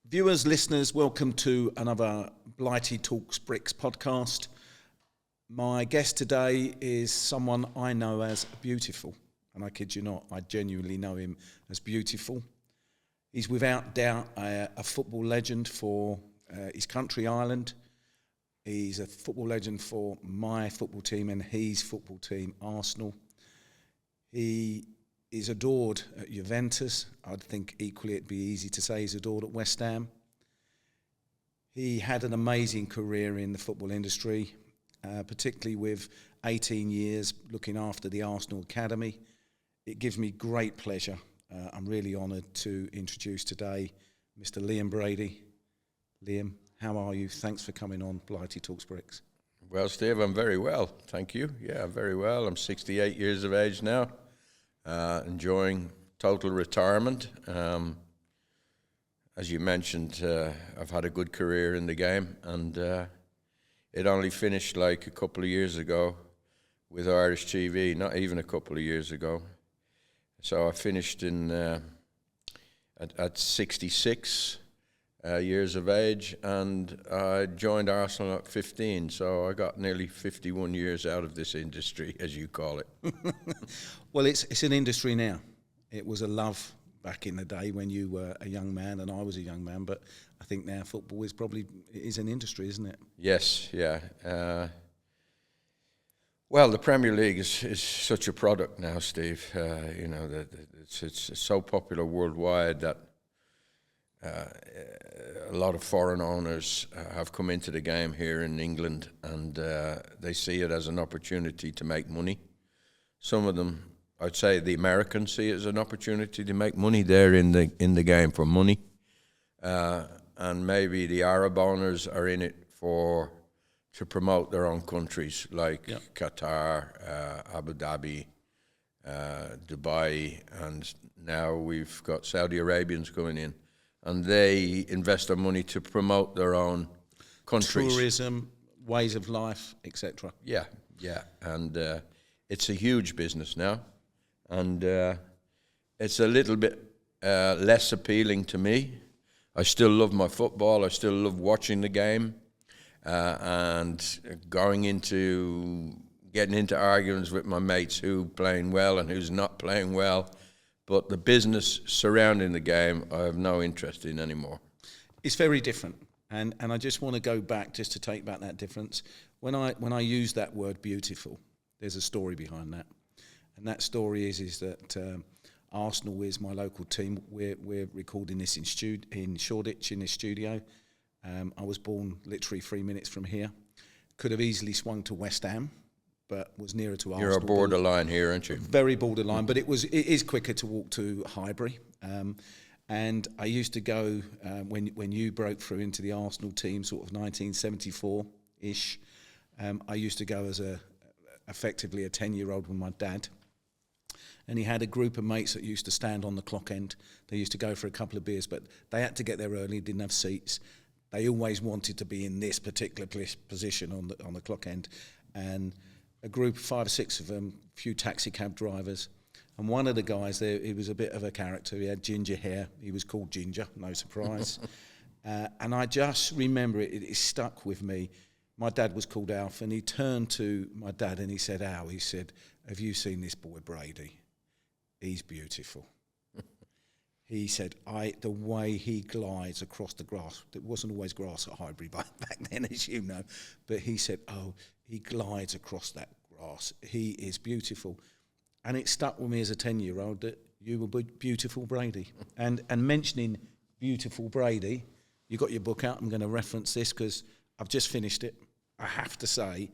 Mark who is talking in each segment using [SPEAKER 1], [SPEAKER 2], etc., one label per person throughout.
[SPEAKER 1] Viewers, listeners, welcome to another Blighty Talks Bricks podcast. My guest today is someone I know as beautiful, and I kid you not, I genuinely know him as beautiful. He's without doubt a football legend for his country, Ireland. He's a football legend for my football team and his football team, Arsenal. He is adored at Juventus. I'd think equally it'd be easy to say he's adored at West Ham. He had an amazing career in the football industry, particularly with 18 years looking after the Arsenal Academy. It gives me great pleasure. I'm really honoured to introduce today Mr. Liam Brady. Liam, how are you? Thanks for coming on Blighty Talks Bricks.
[SPEAKER 2] Well, Steve, I'm very well, thank you. Yeah, I'm very well. I'm 68 years of age now. Enjoying total retirement. As you mentioned, I've had a good career in the game, and it only finished like a couple of years ago with Irish TV, not even a couple of years ago. So I finished at 66 years of age, and I joined Arsenal at 15, so I got nearly 51 years out of this industry, as you call it.
[SPEAKER 1] Well, it's an industry now. It was a love back in the day when you were a young man and I was a young man, but I think now football is an industry, isn't it?
[SPEAKER 2] Yes, yeah. Well, the Premier League is such a product now, Steve. It's so popular worldwide that a lot of foreign owners have come into the game here in England, and they see it as an opportunity to make money. Some of them, I'd say the Americans see it as an opportunity to make money. They're in the game for money. And maybe the Arab owners are in it to promote their own countries, like Qatar, Abu Dhabi, Dubai, and now we've got Saudi Arabians coming in. And they invest their money to promote their own countries.
[SPEAKER 1] Tourism, ways of life, etc.
[SPEAKER 2] Yeah. And it's a huge business now. And it's a little bit less appealing to me. I still love my football. I still love watching the game. And getting into arguments with my mates who's playing well and who's not playing well. But the business surrounding the game, I have no interest in anymore.
[SPEAKER 1] It's very different, and I just want to go back just to take back that difference. When I use that word beautiful, there's a story behind that, and that story is that Arsenal is my local team. We're recording this in Shoreditch in this studio. I was born literally 3 minutes from here. Could have easily swung to West Ham, but was nearer to Arsenal.
[SPEAKER 2] You're a borderline here, aren't you?
[SPEAKER 1] Very borderline, but it is quicker to walk to Highbury. And I used to go, when you broke through into the Arsenal team, sort of 1974-ish, I used to go as effectively a 10-year-old with my dad. And he had a group of mates that used to stand on the clock end. They used to go for a couple of beers, but they had to get there early, didn't have seats. They always wanted to be in this particular position on the clock end. And a group of 5 or 6 of them, a few taxi cab drivers, and one of the guys there, he was a bit of a character. He had ginger hair. He was called Ginger, no surprise. And I just remember it stuck with me. My dad was called Alf, and he turned to my dad and he said, Al, he said, have you seen this boy Brady? He's beautiful. He said, the way he glides across the grass, it wasn't always grass at Highbury back then, as you know, but he said, he glides across that grass. He is beautiful. And it stuck with me as a 10-year-old that you were beautiful Brady. And mentioning beautiful Brady, you got your book out. I'm going to reference this because I've just finished it. I have to say,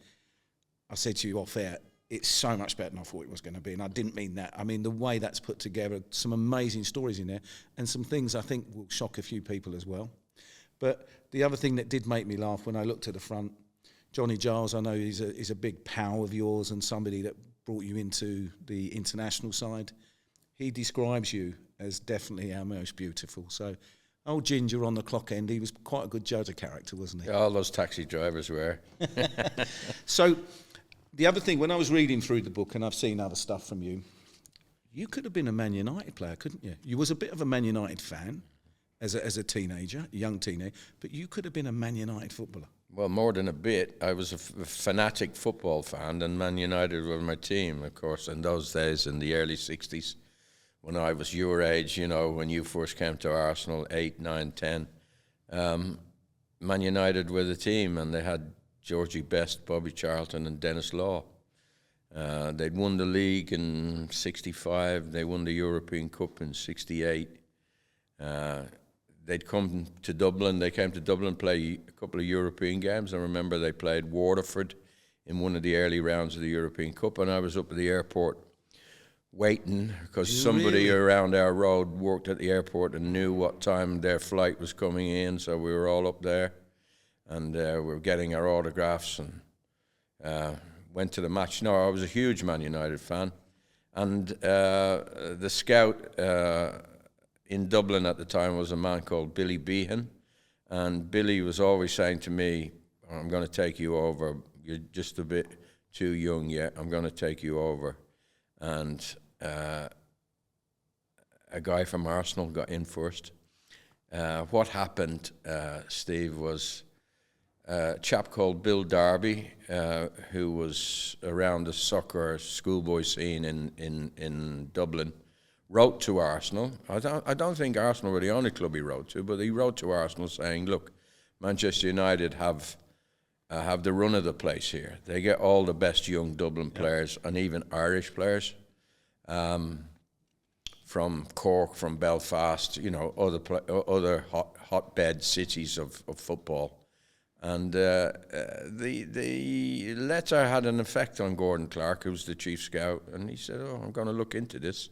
[SPEAKER 1] I said to you off air, it's so much better than I thought it was going to be, and I didn't mean that. I mean, the way that's put together, some amazing stories in there, and some things I think will shock a few people as well. But the other thing that did make me laugh when I looked at the front, Johnny Giles, I know is a big pal of yours and somebody that brought you into the international side. He describes you as definitely our most beautiful. So, old Ginger on the clock end, he was quite a good judge of character, wasn't he?
[SPEAKER 2] Yeah, all those taxi drivers were.
[SPEAKER 1] So, the other thing, when I was reading through the book, and I've seen other stuff from you, you could have been a Man United player, couldn't you? You was a bit of a Man United fan, as a teenager, a young teenager, but you could have been a Man United footballer.
[SPEAKER 2] Well, more than a bit. I was a fanatic football fan, and Man United were my team, of course, in those days, in the early 60s, when I was your age, you know, when you first came to Arsenal, 8, 9, 10. Man United were the team, and they had Georgie Best, Bobby Charlton, and Dennis Law. They'd won the league in 65. They won the European Cup in 68. They'd come to Dublin. They came to Dublin, play a couple of European games. I remember they played Waterford in one of the early rounds of the European Cup, and I was up at the airport waiting because somebody around our road worked at the airport and knew what time their flight was coming in, so we were all up there, and we were getting our autographs and went to the match. No, I was a huge Man United fan, and the scout in Dublin at the time was a man called Billy Behan, and Billy was always saying to me, I'm going to take you over, you're just a bit too young yet, I'm going to take you over. And a guy from Arsenal got in first. What happened, Steve, was a chap called Bill Darby, who was around the soccer schoolboy scene in Dublin, wrote to Arsenal. I don't think Arsenal were the only club he wrote to, but he wrote to Arsenal saying, look, Manchester United have the run of the place here. They get all the best young Dublin players and even Irish players from Cork, from Belfast, you know, other hotbed cities of football. And the letter had an effect on Gordon Clark, who was the chief scout, and he said, I'm going to look into this.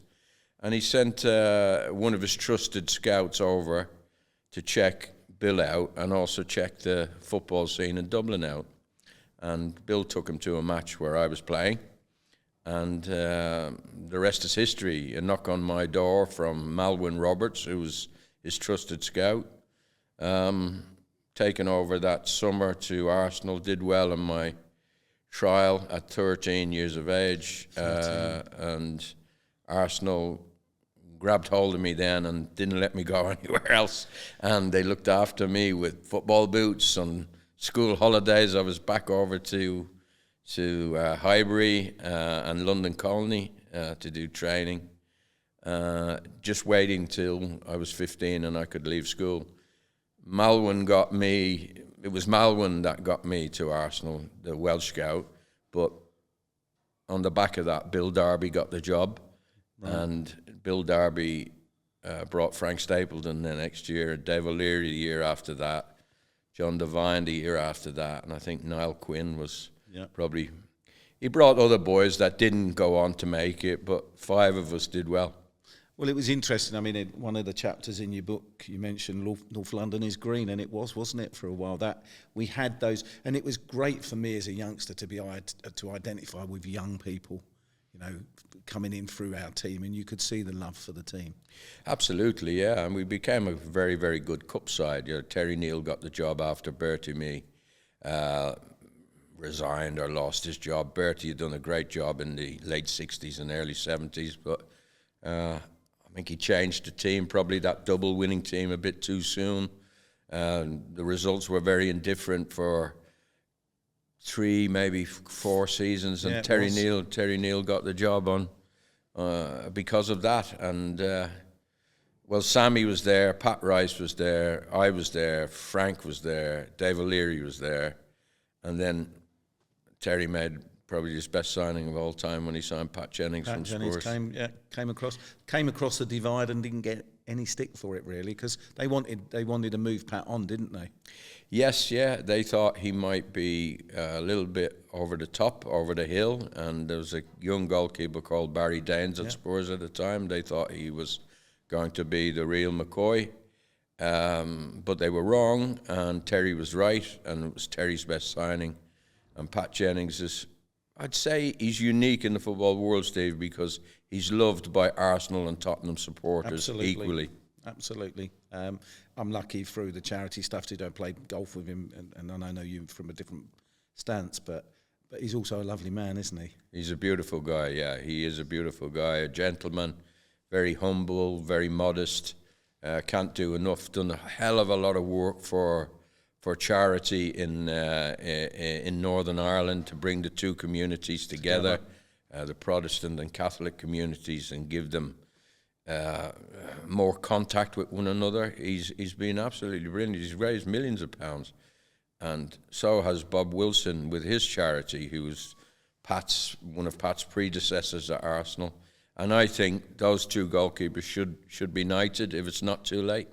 [SPEAKER 2] And he sent one of his trusted scouts over to check Bill out and also check the football scene in Dublin out. And Bill took him to a match where I was playing. And the rest is history. A knock on my door from Malwyn Roberts, who was his trusted scout. Taken over that summer to Arsenal, did well in my trial at 13 years of age. And Arsenal grabbed hold of me then and didn't let me go anywhere else. And they looked after me with football boots on school holidays. I was back over to Highbury and London Colney to do training, just waiting till I was 15 and I could leave school. Malwyn got me, it was Malwyn that got me to Arsenal, the Welsh scout, but on the back of that, Bill Darby got the job. Right. And Bill Darby brought Frank Stapleton the next year, Dave O'Leary the year after that, John Devine the year after that, and I think Niall Quinn was probably... He brought other boys that didn't go on to make it, but 5 of us did well.
[SPEAKER 1] Well, it was interesting. I mean, one of the chapters in your book, you mentioned North London is green, and it was, wasn't it, for a while? That we had those, and it was great for me as a youngster to identify with young people, you know, coming in through our team, and you could see the love for the team. Absolutely,
[SPEAKER 2] yeah, and we became a very, very good cup side. You know, Terry Neal got the job after Bertie Mee resigned or lost his job. Bertie had done a great job in the late 60s and early 70s, but I think he changed the team, probably that double winning team, a bit too soon. The results were very indifferent for 3, maybe 4 seasons, and Terry Neal got the job on because of that. And well, Sammy was there, Pat Rice was there, I was there, Frank was there, Dave O'Leary was there, and then Terry made probably his best signing of all time when he signed Pat Jennings from Spurs.
[SPEAKER 1] Came across the divide and didn't get any stick for it really, because they wanted to move Pat on, didn't they?
[SPEAKER 2] Yes, yeah. They thought he might be a little bit over the top, over the hill, and there was a young goalkeeper called Barry Daines at Spurs at the time. They thought he was going to be the real McCoy, but they were wrong, and Terry was right, and it was Terry's best signing. And Pat Jennings is, I'd say he's unique in the football world, Steve, because he's loved by Arsenal and Tottenham supporters equally.
[SPEAKER 1] Absolutely. I'm lucky through the charity stuff to play golf with him, and I know you from a different stance, but he's also a lovely man, isn't he?
[SPEAKER 2] He's a beautiful guy, yeah. He is a beautiful guy, a gentleman, very humble, very modest, can't do enough. Done a hell of a lot of work for charity in Northern Ireland to bring the two communities together, the Protestant and Catholic communities, and give them more contact with one another. He's been absolutely brilliant. He's raised millions of pounds, and so has Bob Wilson with his charity, who's one of Pat's predecessors at Arsenal. And I think those two goalkeepers should be knighted if it's not too late.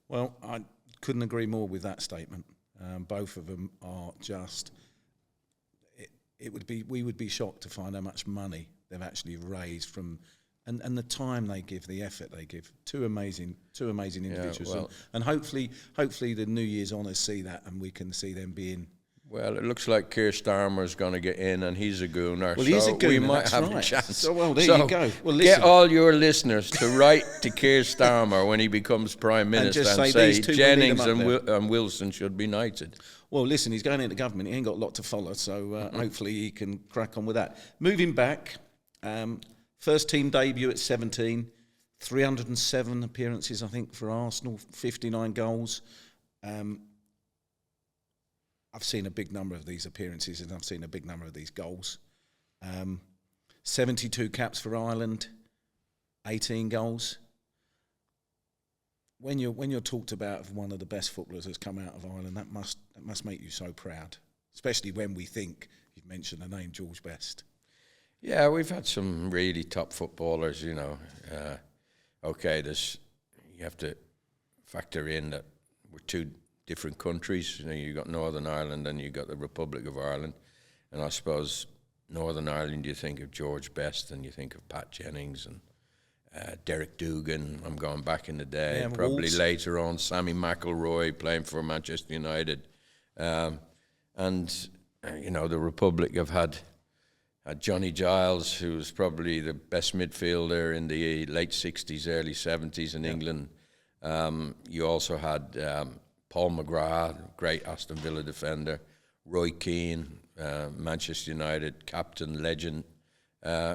[SPEAKER 1] Well, I couldn't agree more with that statement. Both of them are just. We would be shocked to find how much money they've actually raised from, and the time they give, the effort they give. Two amazing individuals, and hopefully the New Year's honours see that, and we can see them being. Well,
[SPEAKER 2] it looks like Keir Starmer's going to get in, and he's a gooner.
[SPEAKER 1] Well, he's a gooner.
[SPEAKER 2] We might
[SPEAKER 1] that's
[SPEAKER 2] have
[SPEAKER 1] right.
[SPEAKER 2] a chance.
[SPEAKER 1] So, there you go. Well, listen.
[SPEAKER 2] Get all your listeners to write to Keir Starmer when he becomes Prime Minister and say Jennings and Wilson should be knighted.
[SPEAKER 1] Well, listen, he's going into government. He ain't got a lot to follow, so hopefully he can crack on with that. Moving back, first team debut at 17, 307 appearances, I think, for Arsenal, 59 goals. I've seen a big number of these appearances and I've seen a big number of these goals. 72 caps for Ireland, 18 goals. When you're talked about as one of the best footballers that's come out of Ireland, that must make you so proud, especially when we think you've mentioned the name George Best.
[SPEAKER 2] Yeah, we've had some really top footballers, you know. You have to factor in that we're two different countries. You know, you got Northern Ireland and you got the Republic of Ireland, and I suppose Northern Ireland, you think of George Best and you think of Pat Jennings and Derek Dougan. I'm going back in the day. Probably Wolves. Later on, Sammy McIlroy playing for Manchester United, and the Republic have had Johnny Giles, who was probably the best midfielder in the late 60s, early 70s in England. You also had Paul McGrath, great Aston Villa defender, Roy Keane, Manchester United captain, legend.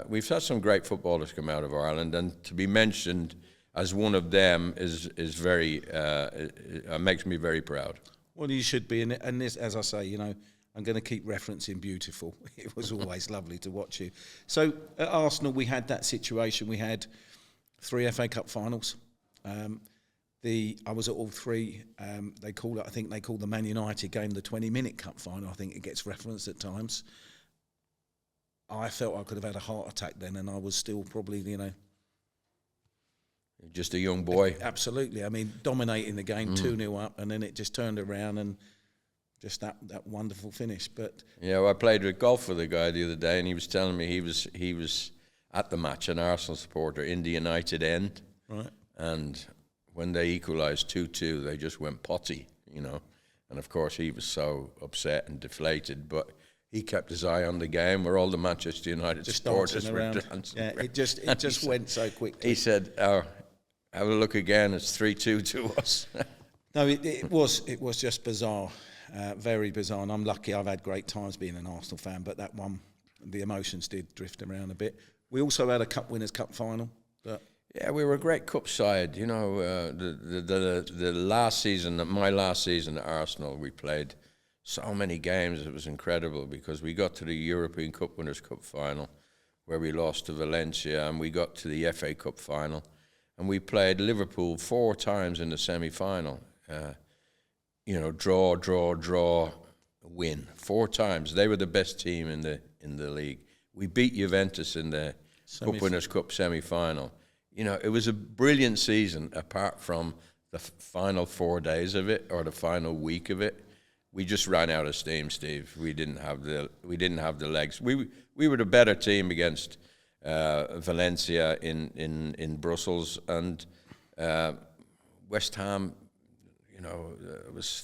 [SPEAKER 2] We've had some great footballers come out of Ireland, and to be mentioned as one of them is very makes me very proud.
[SPEAKER 1] Well, you should be, and this, as I say, I'm going to keep referencing beautiful. It was always lovely to watch you. So at Arsenal, we had that situation. We had 3 FA Cup finals. I was at all 3. They call the Man United game the 20-minute cup final. I think it gets referenced at times. I felt I could have had a heart attack then, and I was still probably,
[SPEAKER 2] just a young boy.
[SPEAKER 1] Absolutely. I mean, dominating the game, 2-0 up, and then it just turned around and just that wonderful finish. But
[SPEAKER 2] I played with golf with a guy the other day, and he was telling me he was at the match, an Arsenal supporter in the United end,
[SPEAKER 1] right?
[SPEAKER 2] And when they equalised 2-2, they just went potty, And of course, he was so upset and deflated, but he kept his eye on the game where all the Manchester United
[SPEAKER 1] just
[SPEAKER 2] supporters were
[SPEAKER 1] around.
[SPEAKER 2] dancing.
[SPEAKER 1] Yeah, it just went so quickly.
[SPEAKER 2] He said, "Oh, have a look again. It's 3-2 to us."
[SPEAKER 1] No, it was just bizarre, very bizarre. And I'm lucky. I've had great times being an Arsenal fan, but that one, the emotions did drift around a bit. We also had a Cup Winners' Cup final.
[SPEAKER 2] Yeah, we were a great cup side. The last season, my last season at Arsenal, we played so many games. It was incredible because we got to the European Cup Winners' Cup final where we lost to Valencia, and we got to the FA Cup final, and we played Liverpool 4 times in the semi-final. Draw, win 4 times. They were the best team in the league. We beat Juventus in the Cup Winners' Cup semi-final. It was a brilliant season apart from the final 4 days of it or the final week of it. We just ran out of steam, Steve. We didn't have the legs. We were the better team against Valencia in Brussels, and West Ham.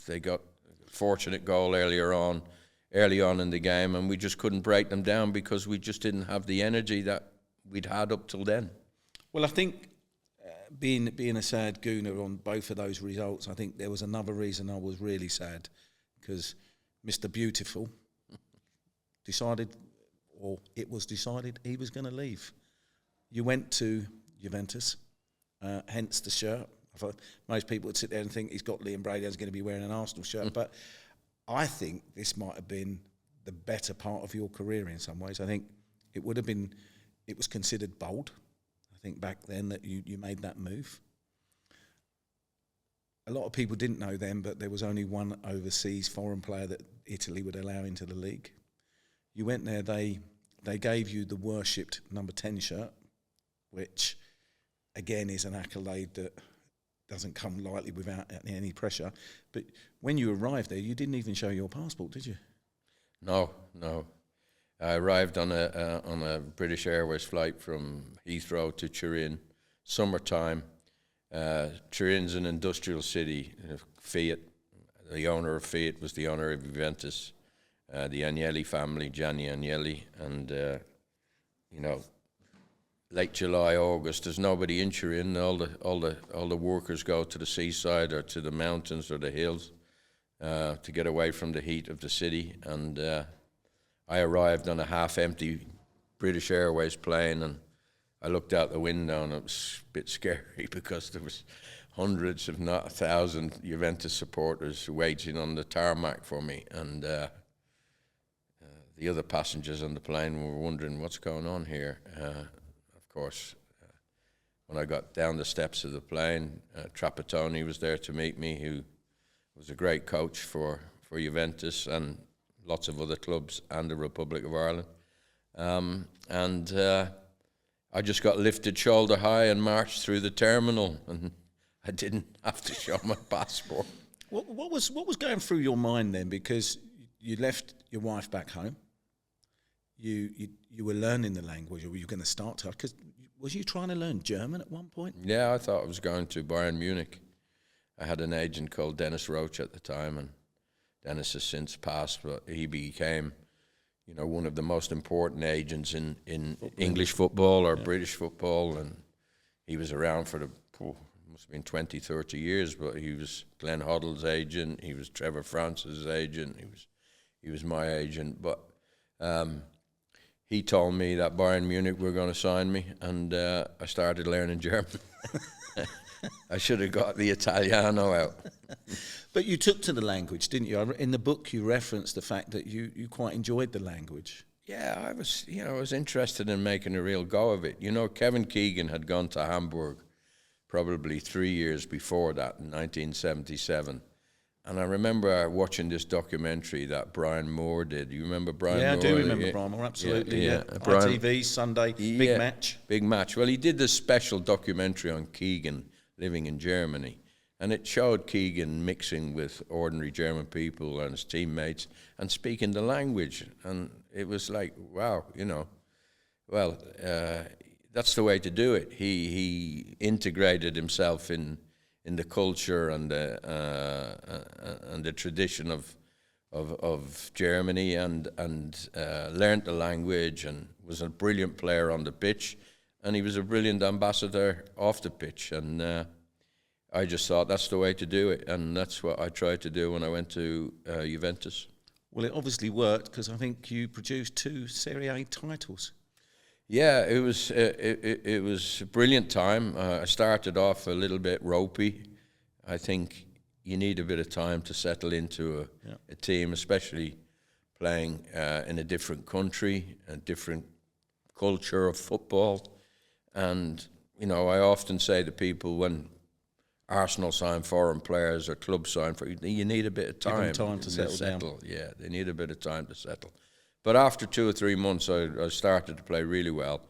[SPEAKER 2] They got a fortunate goal early on in the game, and we just couldn't break them down because we just didn't have the energy that we'd had up till then.
[SPEAKER 1] Well, I think being a sad gooner on both of those results, I think there was another reason I was really sad, because Mr. Beautiful it was decided he was going to leave. You went to Juventus, hence the shirt. I thought most people would sit there and think he's got Liam Brady, is going to be wearing an Arsenal shirt. But I think this might have been the better part of your career in some ways. I think it was considered bold. I think back then that you made that move. A lot of people didn't know then, but there was only one overseas foreign player that Italy would allow into the league. You went there, they gave you the worshipped number 10 shirt, which again is an accolade that doesn't come lightly without any pressure. But when you arrived there, you didn't even show your passport, did you?
[SPEAKER 2] No. I arrived on a British Airways flight from Heathrow to Turin, summertime. Turin's an industrial city. Fiat, the owner of Fiat was the owner of Juventus. The Agnelli family, Gianni Agnelli, and late July, August. There's nobody in Turin. All the workers go to the seaside or to the mountains or the hills to get away from the heat of the city. And I arrived on a half-empty British Airways plane, and I looked out the window, and it was a bit scary because there was hundreds, if not 1,000, Juventus supporters waiting on the tarmac for me, and the other passengers on the plane were wondering what's going on here. Of course, when I got down the steps of the plane, Trapattoni was there to meet me, who was a great coach for Juventus and lots of other clubs and the Republic of Ireland. I just got lifted shoulder high and marched through the terminal, and I didn't have to show my passport.
[SPEAKER 1] What was going through your mind then? Because you left your wife back home. You were learning the language, or were you going to start to? Because was you trying to learn German at one point?
[SPEAKER 2] Yeah, I thought I was going to Bayern Munich. I had an agent called Dennis Roach at the time, and Dennis has since passed, but he became, one of the most important agents in English football or British football, and he was around for must have been 20, 30 years, but he was Glenn Hoddle's agent, he was Trevor Francis' agent, he was my agent, but he told me that Bayern Munich were going to sign me, and I started learning German. I should have got the Italiano out.
[SPEAKER 1] But you took to the language, didn't you? In the book, you referenced the fact that you quite enjoyed the language.
[SPEAKER 2] Yeah, I was interested in making a real go of it. Kevin Keegan had gone to Hamburg probably 3 years before that, in 1977. And I remember watching this documentary that Brian Moore did. You remember Brian Moore?
[SPEAKER 1] Yeah, I do remember Brian Moore, absolutely. Yeah. ITV, Sunday, big match.
[SPEAKER 2] Big match. Well, he did this special documentary on Keegan living in Germany. And it showed Keegan mixing with ordinary German people and his teammates and speaking the language. And it was like, wow, that's the way to do it. He integrated himself in the culture and the tradition of Germany and learned the language and was a brilliant player on the pitch, and he was a brilliant ambassador off the pitch, and I just thought that's the way to do it, and that's what I tried to do when I went to Juventus.
[SPEAKER 1] Well, it obviously worked, because I think you produced 2 Serie A titles.
[SPEAKER 2] Yeah, it was a brilliant time. I started off a little bit ropey. I think you need a bit of time to settle into a team, especially playing in a different country, a different culture of football. And, I often say to people, when Arsenal sign foreign players or clubs sign you need a bit of time.
[SPEAKER 1] Give them time to settle down.
[SPEAKER 2] Yeah, they need a bit of time to settle. But after 2 or 3 months, I started to play really well,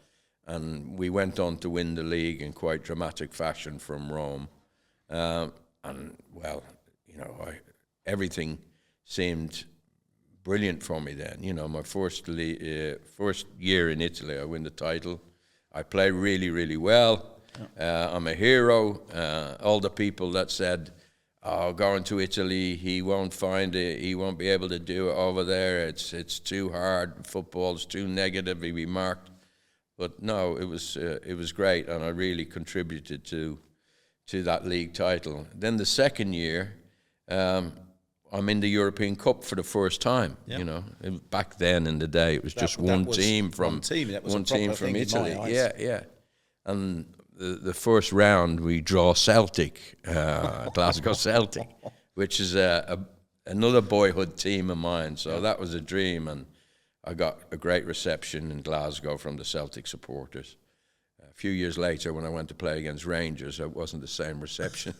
[SPEAKER 2] and we went on to win the league in quite dramatic fashion from Rome. Everything seemed brilliant for me then. My first year in Italy, I win the title. I play really, really well. I'm a hero. All the people that said, going to Italy, he won't find it, he won't be able to do it over there, it's too hard, football's too negative, he remarked. But no, it was great, and I really contributed to that league title. Then the second year, I'm in the European Cup for the first time. Back then in the day, it was just one team from Italy. Yeah, and the first round we draw Celtic, Glasgow Celtic, which is another boyhood team of mine. So that was a dream, and I got a great reception in Glasgow from the Celtic supporters. A few years later, when I went to play against Rangers, it wasn't the same reception.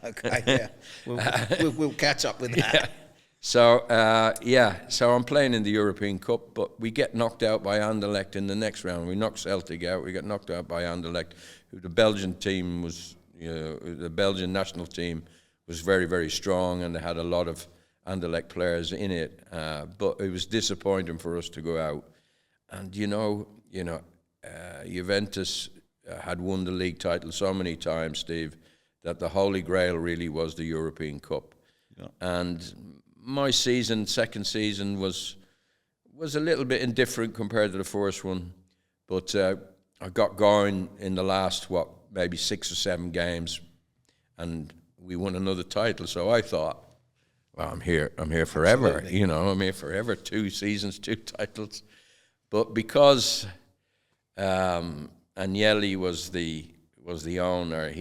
[SPEAKER 1] Okay, yeah. We'll catch up with that.
[SPEAKER 2] Yeah. So I'm playing in the European Cup, but we get knocked out by Anderlecht in the next round. We knock Celtic out. We get knocked out by Anderlecht, who the Belgian team was, the Belgian national team was very, very strong, and they had a lot of Anderlecht players in it. But it was disappointing for us to go out. And Juventus had won the league title so many times, Steve, that the Holy Grail really was the European Cup. Yeah. And my second season, was a little bit indifferent compared to the first one, but I got going in the last, maybe 6 or 7 games, and we won another title. So I thought, well, I'm here forever. Absolutely. I'm here forever. 2 seasons, 2 titles. But because Agnelli was the owner,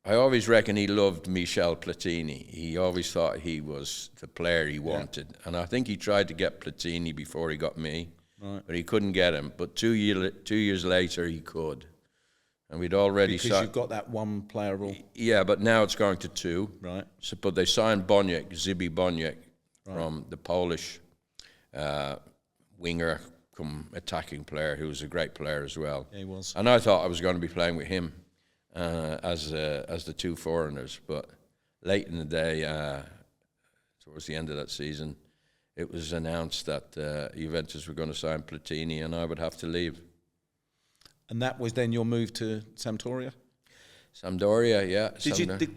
[SPEAKER 2] I always reckon he loved Michel Platini. He always thought he was the player he wanted. Yeah. And I think he tried to get Platini before he got me, right, but he couldn't get him. But 2 years later, he could. And we'd already...
[SPEAKER 1] Because you've got that one player rule?
[SPEAKER 2] Yeah, but now it's going to 2.
[SPEAKER 1] Right.
[SPEAKER 2] So, but they signed Zbigniew Boniek, right, from the Polish winger come attacking player, who was a great player as well.
[SPEAKER 1] Yeah, he was.
[SPEAKER 2] And I thought I was going to be playing with him as the 2 foreigners, but late in the day, towards the end of that season, it was announced that Juventus were going to sign Platini, and I would have to leave.
[SPEAKER 1] And that was then your move to Sampdoria?
[SPEAKER 2] Sampdoria, yeah.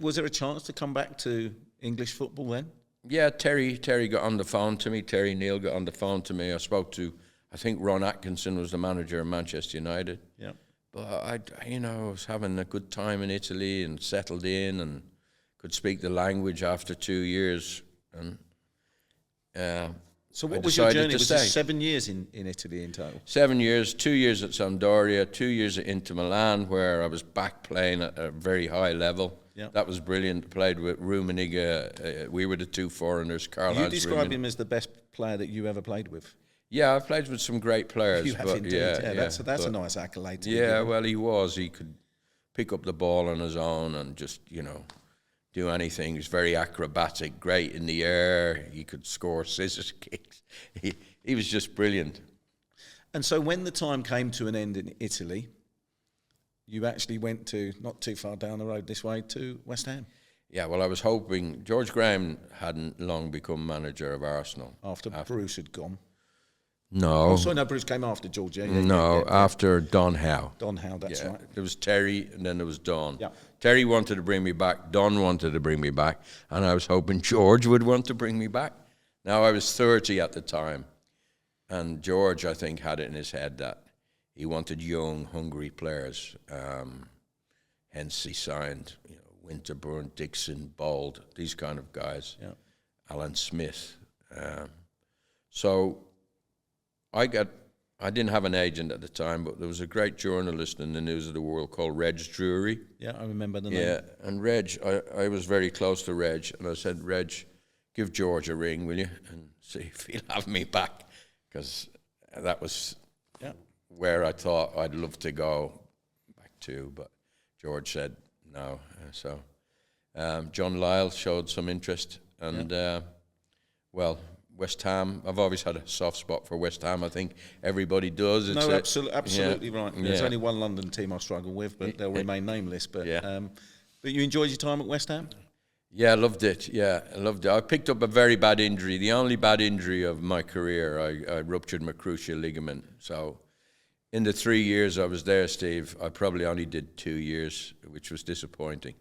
[SPEAKER 1] Was there a chance to come back to English football then?
[SPEAKER 2] Yeah, Terry got on the phone to me. Terry Neal got on the phone to me. I spoke to, I think Ron Atkinson was the manager of Manchester United. Yeah. But I was having a good time in Italy and settled in and could speak the language after 2 years. And
[SPEAKER 1] so what was your journey? Was it 7 years in Italy in total?
[SPEAKER 2] 7 years, 2 years at Sampdoria, 2 years at Inter Milan, where I was back playing at a very high level. Yep. That was brilliant. Played with Rummenigge. We were the 2 foreigners.
[SPEAKER 1] You describe him as the best player that you ever played with?
[SPEAKER 2] Yeah, I've played with some great players.
[SPEAKER 1] You have indeed. Yeah, that's a nice accolade.
[SPEAKER 2] Well, he was. He could pick up the ball on his own and just, do anything. He was very acrobatic, great in the air. He could score scissors kicks. He was just brilliant.
[SPEAKER 1] And so when the time came to an end in Italy, you actually went to, not too far down the road this way, to West Ham.
[SPEAKER 2] Yeah, well, I was hoping. George Graham hadn't long become manager of Arsenal.
[SPEAKER 1] After Bruce had gone.
[SPEAKER 2] No.
[SPEAKER 1] Oh, sorry, no, Bruce came after George.
[SPEAKER 2] After Don Howe.
[SPEAKER 1] Don Howe, that's right.
[SPEAKER 2] There was Terry, and then there was Don.
[SPEAKER 1] Yeah.
[SPEAKER 2] Terry wanted to bring me back. Don wanted to bring me back. And I was hoping George would want to bring me back. Now, I was 30 at the time. And George, I think, had it in his head that he wanted young, hungry players. Hence, he signed, Winterburn, Dixon, Bald, these kind of guys. Yeah. Alan Smith. So I didn't have an agent at the time, but there was a great journalist in the News of the World called Reg Drury.
[SPEAKER 1] Yeah, I remember the name.
[SPEAKER 2] Yeah, and Reg, I was very close to Reg, and I said, Reg, give George a ring, will you, and see if he'll have me back, because that was where I thought I'd love to go back to, but George said no. So John Lyle showed some interest, and West Ham, I've always had a soft spot for West Ham. I think everybody does.
[SPEAKER 1] Absolutely right. There's only one London team I struggle with, but they'll remain nameless. But but you enjoyed your time at West Ham?
[SPEAKER 2] Yeah, I loved it. Yeah, I loved it. I picked up a very bad injury. The only bad injury of my career, I ruptured my cruciate ligament. So in the 3 years I was there, Steve, I probably only did 2 years, which was disappointing.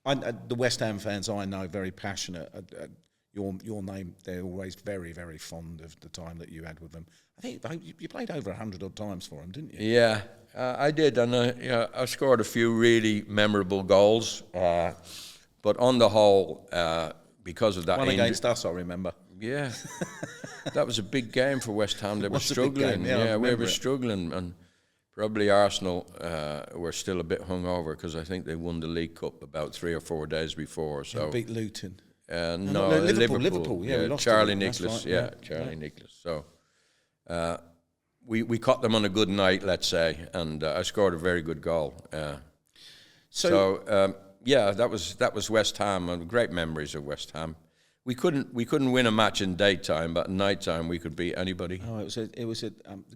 [SPEAKER 1] The West Ham fans I know, very passionate. Your name, they're always very, very fond of the time that you had with them. I think you played over 100 odd times for them, didn't you?
[SPEAKER 2] Yeah, I did, and I scored a few really memorable goals. But on the whole, because of that
[SPEAKER 1] one against us, I remember.
[SPEAKER 2] Yeah, that was a big game for West Ham. They were struggling.
[SPEAKER 1] We
[SPEAKER 2] were struggling, and Probably Arsenal were still a bit hungover because I think they won the League Cup about 3 or 4 days before. So
[SPEAKER 1] beat Luton.
[SPEAKER 2] No,
[SPEAKER 1] Liverpool. Yeah, we lost
[SPEAKER 2] Charlie
[SPEAKER 1] to them,
[SPEAKER 2] Nicholas.
[SPEAKER 1] right,
[SPEAKER 2] Charlie Nicholas. So we caught them on a good night, let's say, and I scored a very good goal. That was West Ham, and great memories of West Ham. We couldn't win a match in daytime, but at nighttime we could beat anybody.
[SPEAKER 1] Oh, it was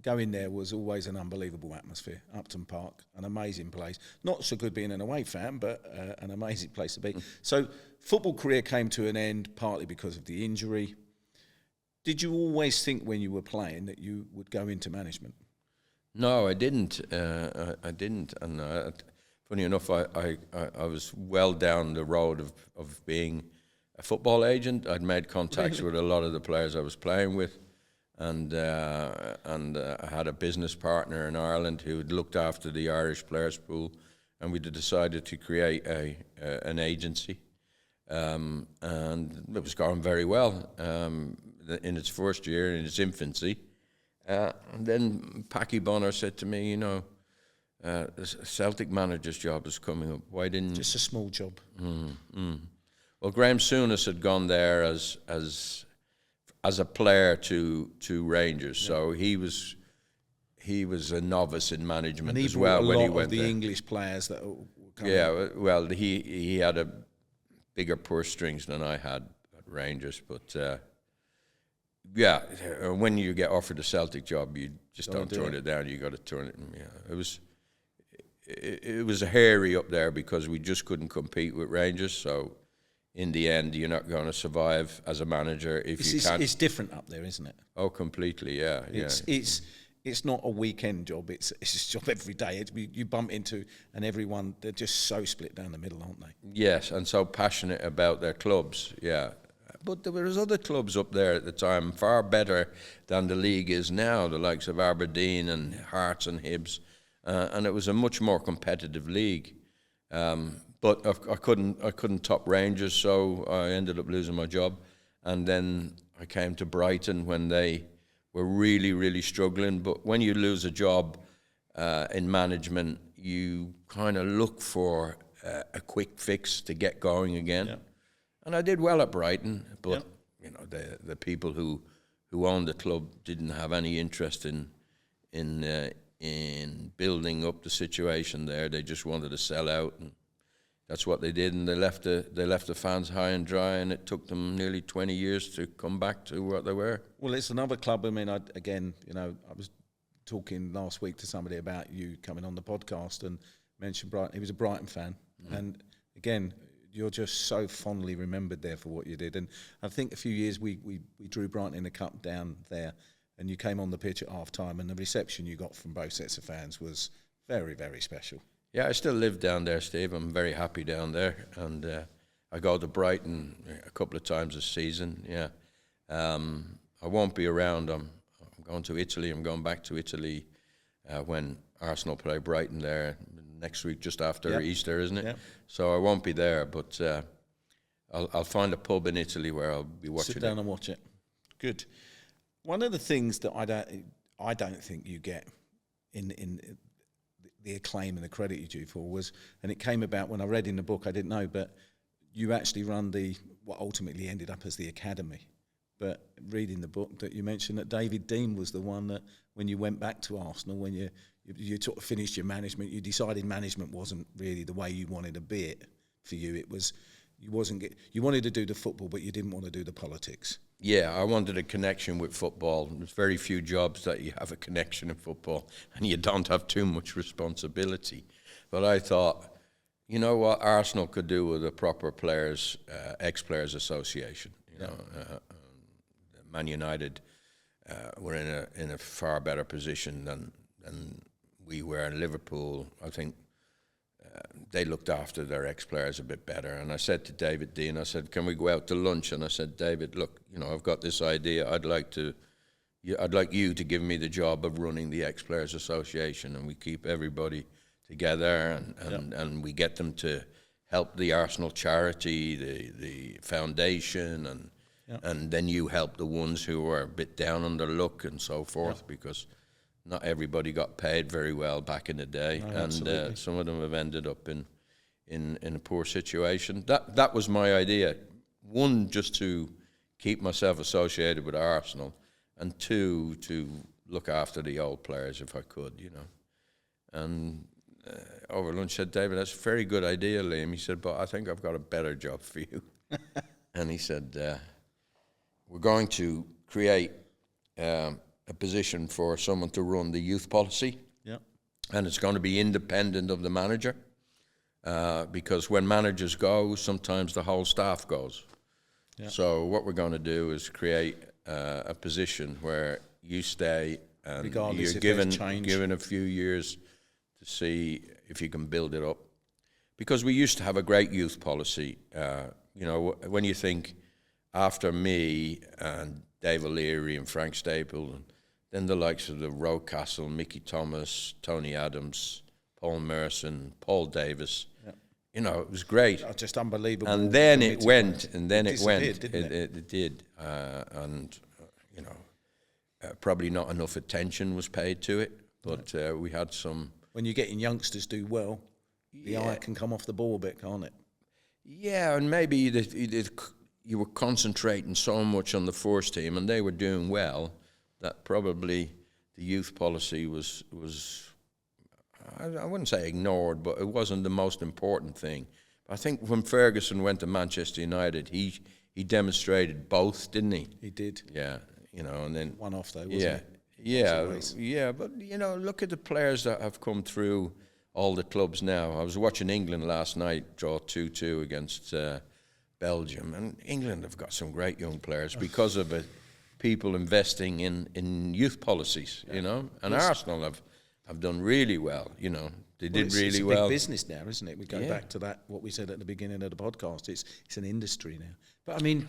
[SPEAKER 1] going there was always an unbelievable atmosphere. Upton Park, an amazing place. Not so good being an away fan, but an amazing place to be. So, football career came to an end partly because of the injury. Did you always think when you were playing that you would go into management?
[SPEAKER 2] No, I didn't. I didn't, and funny enough, I was well down the road of being a football agent. I'd made contacts with a lot of the players I was playing with, and I had a business partner in Ireland who had looked after the Irish players pool, and we decided to create an agency, and it was going very well in its first year, in its infancy. And then Packy Bonner said to me, the Celtic manager's job is coming up. Why didn't...
[SPEAKER 1] Just a small job.
[SPEAKER 2] Well, Graham Souness had gone there as a player to Rangers, so he was a novice in management as well when he went there.
[SPEAKER 1] The English players that were coming.
[SPEAKER 2] Yeah, well, he had a bigger purse strings than I had at Rangers, but when you get offered a Celtic job, you just don't turn it down. You got to turn it. Yeah, it was hairy up there because we just couldn't compete with Rangers, so. In the end, you're not going to survive as a manager if you can't.
[SPEAKER 1] It's different up there, isn't it?
[SPEAKER 2] Oh, completely, yeah.
[SPEAKER 1] It's not a weekend job. It's a job every day. You bump into, and everyone, they're just so split down the middle, aren't they?
[SPEAKER 2] Yes, and so passionate about their clubs, yeah. But there was other clubs up there at the time, far better than the league is now, the likes of Aberdeen and Hearts and Hibs, and it was a much more competitive league. But I couldn't top Rangers, so I ended up losing my job. And then I came to Brighton when they were really, really struggling. But when you lose a job in management, you kind of look for a quick fix to get going again. Yeah. And I did well at Brighton, but the people who owned the club didn't have any interest in building up the situation there. They just wanted to sell out, and that's what they did, and they left the fans high and dry, and it took them nearly 20 years to come back to what they were.
[SPEAKER 1] Well, it's another club. I mean, I was talking last week to somebody about you coming on the podcast and mentioned Brighton. He was a Brighton fan, and again, you're just so fondly remembered there for what you did. And I think a few years we drew Brighton in the cup down there, and you came on the pitch at half time, and the reception you got from both sets of fans was very, very special. Yeah,
[SPEAKER 2] I still live down there, Steve. I'm very happy down there, and I go to Brighton a couple of times a season. Yeah, I won't be around. I'm going to Italy. I'm going back to Italy when Arsenal play Brighton there next week, just after Easter, isn't it?
[SPEAKER 1] Yep.
[SPEAKER 2] So I won't be there, but I'll find a pub in Italy where I'll be watching.
[SPEAKER 1] Sit down and watch it. Good. One of the things that I don't think you get in the acclaim and the credit you do for was, and it came about when I read in the book, I didn't know, but you actually run what ultimately ended up as the academy. But reading the book, that you mentioned that David Dean was the one that, when you went back to Arsenal, when you sort of finished your management, you decided management wasn't really the way you wanted to be it for you. It was, you wanted to do the football, but you didn't want to do the politics.
[SPEAKER 2] Yeah, I wanted a connection with football. There's very few jobs that you have a connection in football, and you don't have too much responsibility. But I thought, you know what Arsenal could do with a proper ex-players association. You know, Man United were in a far better position than we were in Liverpool. I think they looked after their ex-players a bit better. And I said to David Dean, I said, can we go out to lunch? And I said, David, look, I've got this idea. I'd like you to give me the job of running the ex-players association, and we keep everybody together, and we get them to help the Arsenal charity, the foundation, and then you help the ones who are a bit down on their luck and so forth, because not everybody got paid very well back in the day,
[SPEAKER 1] No,
[SPEAKER 2] and some of them have ended up in a poor situation. That was my idea. One, just to keep myself associated with Arsenal, and two, to look after the old players if I could, you know. And over lunch said, David, that's a very good idea, Liam. He said, but I think I've got a better job for you. And he said, we're going to create a position for someone to run the youth policy.
[SPEAKER 1] Yeah.
[SPEAKER 2] And it's going to be independent of the manager, because when managers go, sometimes the whole staff goes. Yeah. So what we're going to do is create a position where you stay and regardless you're given a few years to see if you can build it up. Because we used to have a great youth policy. You know, when you think after me and Dave O'Leary and Frank Staple, and then the likes of the Rocastle, Mickey Thomas, Tony Adams, Paul Merson, Paul Davis. Yeah. You know, it was great.
[SPEAKER 1] Just unbelievable.
[SPEAKER 2] And then it went, and then it went.
[SPEAKER 1] It
[SPEAKER 2] did. And, you know, probably not enough attention was paid to it, but we had some...
[SPEAKER 1] When you're getting youngsters do well, the eye can come off the ball a bit, can't it?
[SPEAKER 2] Yeah, and maybe you were concentrating so much on the first team, and they were doing well, that probably the youth policy was I wouldn't say ignored, but it wasn't the most important thing. I think when Ferguson went to Manchester United, he demonstrated both, didn't he?
[SPEAKER 1] He did.
[SPEAKER 2] Yeah, you know, and then...
[SPEAKER 1] One off, though, wasn't it?
[SPEAKER 2] Yeah, but, you know, look at the players that have come through all the clubs now. I was watching England last night draw 2-2 against Belgium, and England have got some great young players because of it, people investing in youth policies, you know, and Arsenal have done really well, you know. They did really well.
[SPEAKER 1] It's a big business now, isn't it? We go back to that, what we said at the beginning of the podcast. It's an industry now. But, I mean...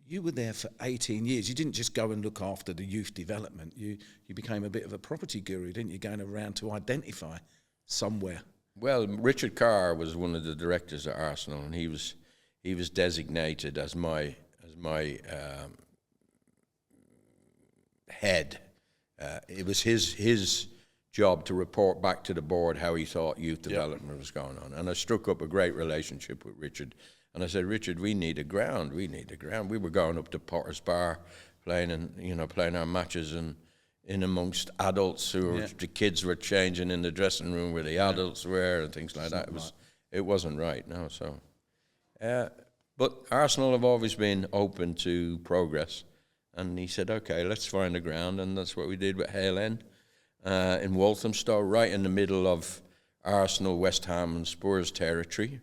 [SPEAKER 1] You were there for 18 years. You didn't just go and look after the youth development. You became a bit of a property guru, didn't you, going around to identify somewhere?
[SPEAKER 2] Well, Richard Carr was one of the directors at Arsenal, and he was designated as my head. It was his job to report back to the board how he thought youth development was going on. And I struck up a great relationship with Richard. And I said, Richard, we need a ground. We were going up to Potter's Bar, playing our matches in amongst adults the kids were changing in the dressing room where the adults were and things like that. It wasn't right, no. So, but Arsenal have always been open to progress. And he said, okay, let's find a ground, and that's what we did with Hale End in Walthamstow, right in the middle of Arsenal, West Ham, and Spurs territory.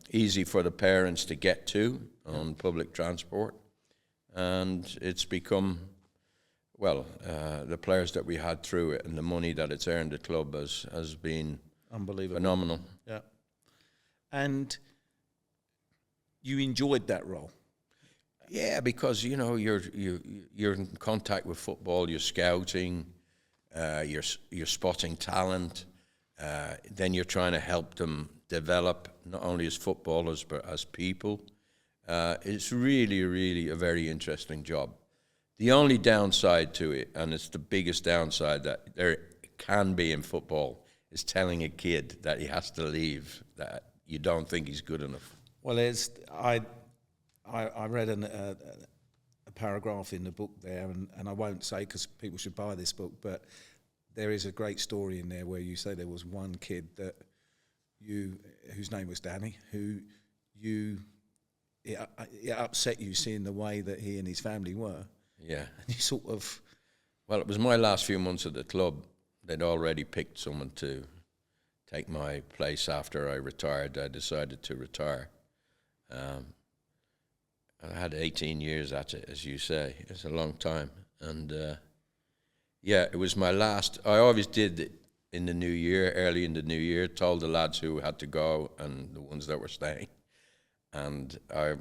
[SPEAKER 2] Easy for the parents to get to on public transport, and it's become, well, the players that we had through it and the money that it's earned the club has been unbelievable, phenomenal.
[SPEAKER 1] Yeah, and you enjoyed that role.
[SPEAKER 2] Yeah, because you know you're in contact with football, you're scouting, you're spotting talent, then you're trying to help them develop not only as footballers but as people. It's really, really a very interesting job. The only downside to it, and it's the biggest downside that there can be in football, is telling a kid that he has to leave, that you don't think he's good enough.
[SPEAKER 1] Well, I read a paragraph in the book there, and I won't say because people should buy this book, but there is a great story in there where you say there was one kid that whose name was Danny, it upset you seeing the way that he and his family were.
[SPEAKER 2] Yeah.
[SPEAKER 1] And you sort of...
[SPEAKER 2] Well, it was my last few months at the club. They'd already picked someone to take my place after I retired. I decided to retire. I had 18 years at it, as you say. It's a long time. And, it was my last... I always did it in the new year, early in the new year, told the lads who had to go and the ones that were staying. And I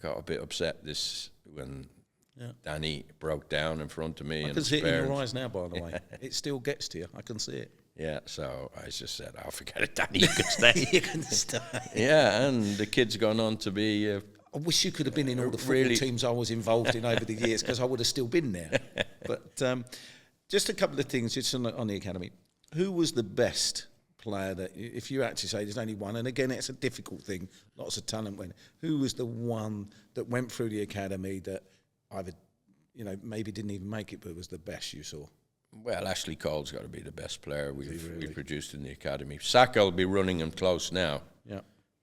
[SPEAKER 2] got a bit upset when Danny broke down in front of me.
[SPEAKER 1] I can see it in your eyes now, by the way. It still gets to you. I can see it.
[SPEAKER 2] Yeah, so I just said, "I'll forget it, Danny. You can stay."
[SPEAKER 1] You can stay.
[SPEAKER 2] Yeah, and the kid's gone on to be.
[SPEAKER 1] I wish you could have been in all the football teams I was involved in over the years, because I would have still been there. But Just a couple of things just on the academy. Who was the best player that, if you actually say there's only one, and again, it's a difficult thing, lots of talent went, who was the one that went through the academy that either, maybe didn't even make it, but was the best you saw?
[SPEAKER 2] Well, Ashley Cole's got to be the best player we've produced in the academy. Saka will be running him close now,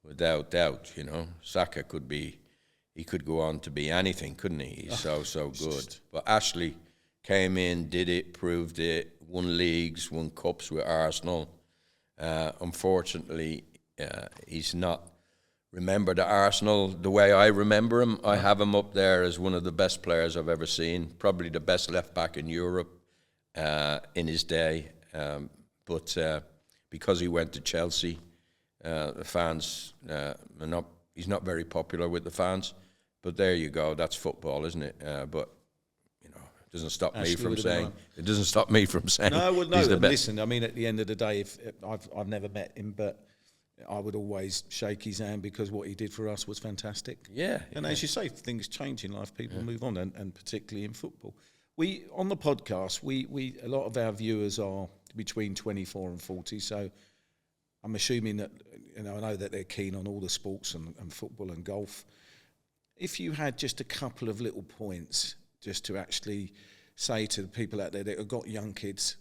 [SPEAKER 2] without doubt. Saka he could go on to be anything, couldn't he? He's so good. But Ashley came in, did it, proved it, won leagues, won cups with Arsenal. Unfortunately, he's not remembered at Arsenal the way I remember him. I have him up there as one of the best players I've ever seen, probably the best left back in Europe in his day. But because he went to Chelsea, the fans he's not very popular with the fans. But there you go. That's football, isn't it? But it doesn't stop me from saying. It doesn't stop me from saying.
[SPEAKER 1] No, well, no.
[SPEAKER 2] He's the best.
[SPEAKER 1] Listen, I mean, at the end of the day, if I've never met him, but I would always shake his hand because what he did for us was fantastic.
[SPEAKER 2] Yeah.
[SPEAKER 1] And as you say, things change in life. People move on, and particularly in football. We on the podcast, we a lot of our viewers are between 24 and 40, so I'm assuming that I know that they're keen on all the sports and football and golf. If you had just a couple of little points just to actually say to the people out there that have got young kids,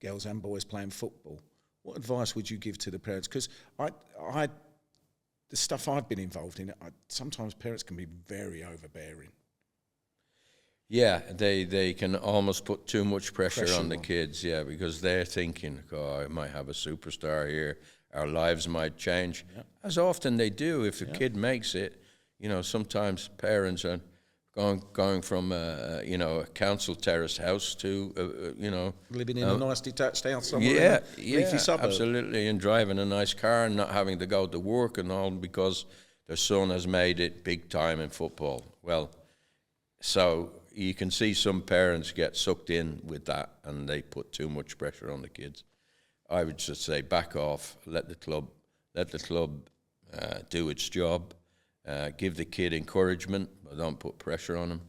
[SPEAKER 1] girls and boys playing football, what advice would you give to the parents? Because the stuff I've been involved in, sometimes parents can be very overbearing.
[SPEAKER 2] Yeah, they can almost put too much pressure on the kids, because they're thinking, I might have a superstar here, our lives might change. Yep. As often they do, if a kid makes it, sometimes parents are going from a council terrace house to
[SPEAKER 1] living in a nice detached house somewhere in a leafy suburb.
[SPEAKER 2] Absolutely, and driving a nice car and not having to go to work and all because their son has made it big time in football. Well, so you can see some parents get sucked in with that and they put too much pressure on the kids. I would just say back off, let the club do its job. Give the kid encouragement, but don't put pressure on him,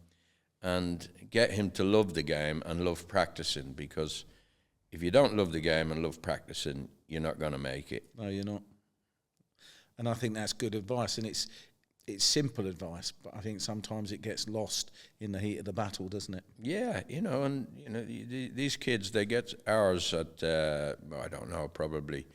[SPEAKER 2] and get him to love the game and love practicing, because if you don't love the game and love practicing, you're not going to make it.
[SPEAKER 1] No, you're not. And I think that's good advice, and it's simple advice, but I think sometimes it gets lost in the heat of the battle, doesn't it?
[SPEAKER 2] Yeah, these kids, they get hours at, I don't know, probably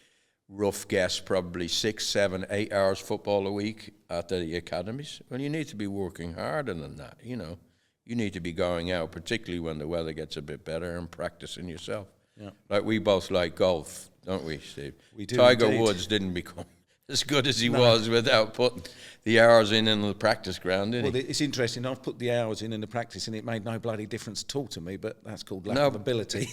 [SPEAKER 2] rough guess, probably 6, 7, 8 hours football a week at the academies. Well, you need to be working harder than that, You need to be going out, particularly when the weather gets a bit better, and practicing yourself. Yeah. Like we both like golf, don't we, Steve?
[SPEAKER 1] We do.
[SPEAKER 2] Tiger
[SPEAKER 1] indeed.
[SPEAKER 2] Woods didn't become as good as he was without putting the hours in the practice ground, didn't he?
[SPEAKER 1] Well, it's interesting. I've put the hours in the practice, and it made no bloody difference at all to me. But that's called lack of ability.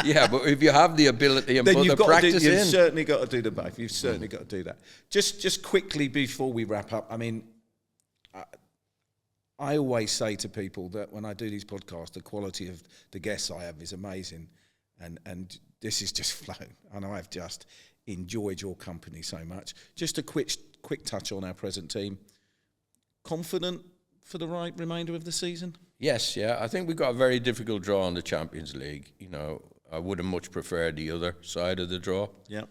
[SPEAKER 2] Yeah, but if you have the ability and put the practice in,
[SPEAKER 1] you've certainly got to do the both. You've certainly got to do that. Just quickly before we wrap up, I mean, I always say to people that when I do these podcasts, the quality of the guests I have is amazing, and this is just flown, and I've just enjoyed your company so much. Just a quick touch on our present team. Confident for the remainder of the season?
[SPEAKER 2] Yes, I think we've got a very difficult draw in the Champions League. I would have much preferred the other side of the draw. Yeah.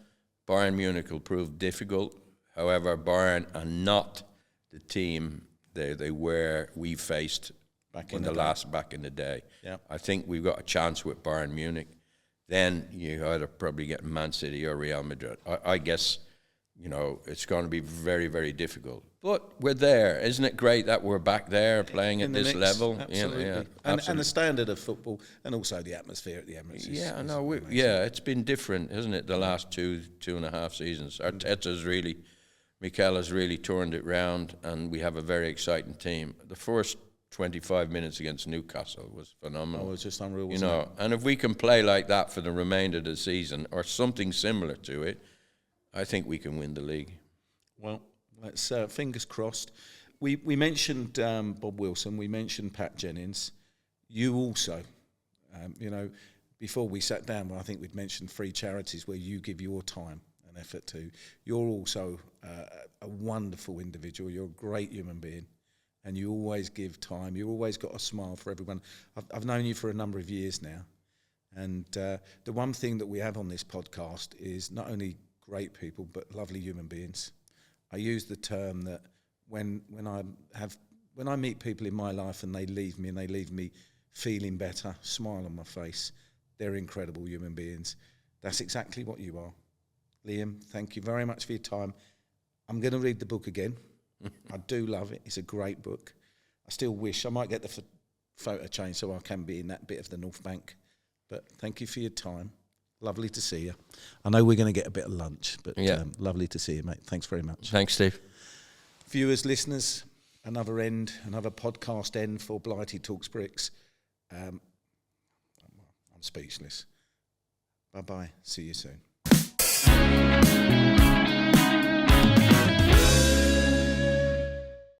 [SPEAKER 2] Bayern Munich will prove difficult. However, Bayern are not the team we faced back in the day. Yeah. I think we've got a chance with Bayern Munich. Then you either probably get Man City or Real Madrid. I guess, it's going to be very, very difficult. But we're there. Isn't it great that we're back there playing at this level?
[SPEAKER 1] Absolutely. Absolutely. And the standard of football, and also the atmosphere at the Emirates.
[SPEAKER 2] It's been different, isn't it, the last two and a half seasons. Mikel has really turned it round, and we have a very exciting team. The first 25 minutes against Newcastle was phenomenal.
[SPEAKER 1] It was just unreal, wasn't it?
[SPEAKER 2] And if we can play like that for the remainder of the season, or something similar to it, I think we can win the league.
[SPEAKER 1] Well, let's fingers crossed. We mentioned Bob Wilson, we mentioned Pat Jennings. You also, before we sat down, I think we'd mentioned 3 charities where you give your time and effort to. You're also a wonderful individual. You're a great human being. and you always give time. You always got a smile for everyone. I've known you for a number of years now, and the one thing that we have on this podcast is not only great people but lovely human beings. I use the term that when I meet people in my life and they leave me feeling better, smile on my face, they're incredible human beings. That's exactly what you are. Liam, thank you very much for your time. I'm going to read the book again. I do love it. It's a great book. I still wish I might get the photo changed so I can be in that bit of the North Bank. But thank you for your time. Lovely to see you. I know we're going to get a bit of lunch, but lovely to see you, mate. Thanks very much.
[SPEAKER 2] Thanks, Steve.
[SPEAKER 1] Viewers, listeners, another podcast end for Blighty Talks Bricks. I'm speechless. Bye-bye. See you soon.